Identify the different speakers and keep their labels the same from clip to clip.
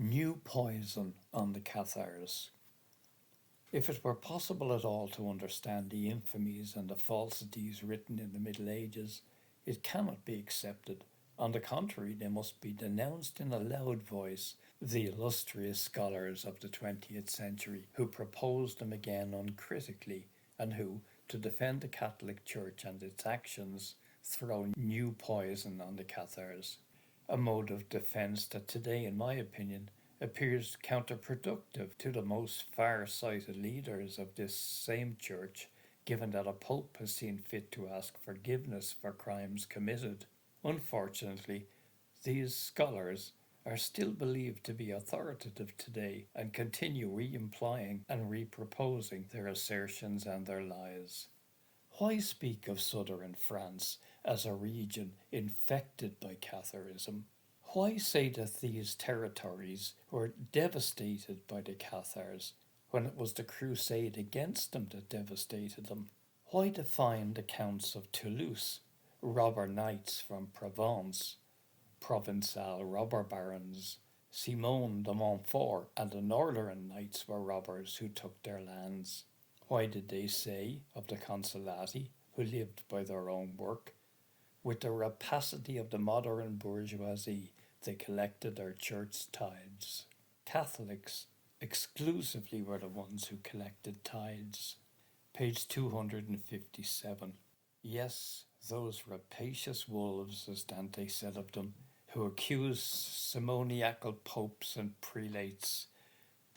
Speaker 1: New poison on the Cathars. If it were possible at all to understand the infamies and the falsities written in the Middle Ages, it cannot be accepted. On the contrary, they must be denounced in a loud voice, the illustrious scholars of the 20th century who proposed them again uncritically, and who, to defend the Catholic Church and its actions, throw new poison on the Cathars. A mode of defence that today, in my opinion, appears counterproductive to the most far-sighted leaders of this same church, given that a pope has seen fit to ask forgiveness for crimes committed. Unfortunately, these scholars are still believed to be authoritative today and continue re-implying and re-proposing their assertions and their lies. Why speak of southern France as a region infected by Catharism? Why say that these territories were devastated by the Cathars when it was the crusade against them that devastated them? Why define the Counts of Toulouse, robber knights from Provence, Provençal robber barons? Simon de Montfort and the northern knights were robbers who took their lands. Why did they say of the Consolati, who lived by their own work, with the rapacity of the modern bourgeoisie, they collected their church tithes? Catholics exclusively were the ones who collected tithes. Page 257. Yes, those rapacious wolves, as Dante said of them, who accuse simoniacal popes and prelates,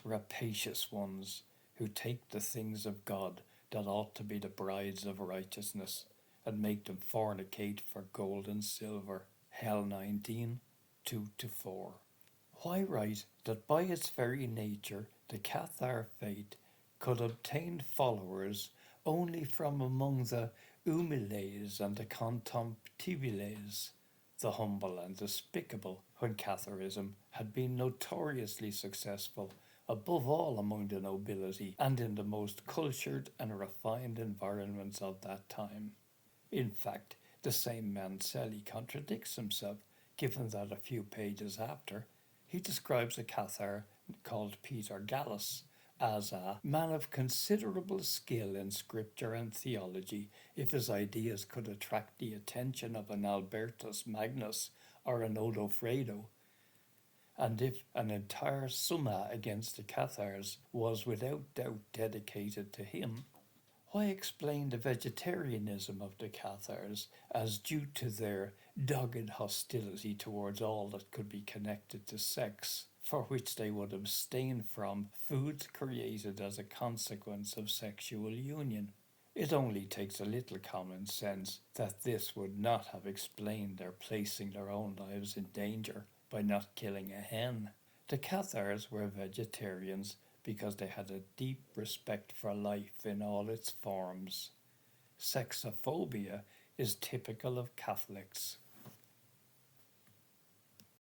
Speaker 1: rapacious ones, who take the things of God that ought to be the brides of righteousness and make them fornicate for gold and silver. Hell 19, 2-4. Why write that by its very nature the Cathar faith could obtain followers only from among the humiles and the contemptibles, the humble and despicable, when Catharism had been notoriously successful, above all among the nobility and in the most cultured and refined environments of that time? In fact, the same Mancelli contradicts himself, given that a few pages after, he describes a Cathar called Peter Gallus as a man of considerable skill in scripture and theology, if his ideas could attract the attention of an Albertus Magnus or an Odofredo, and if an entire summa against the Cathars was without doubt dedicated to him. Why explain the vegetarianism of the Cathars as due to their dogged hostility towards all that could be connected to sex, for which they would abstain from foods created as a consequence of sexual union? It only takes a little common sense that this would not have explained their placing their own lives in danger by not killing a hen. The Cathars were vegetarians because they had a deep respect for life in all its forms. Sexophobia is typical of Catholics.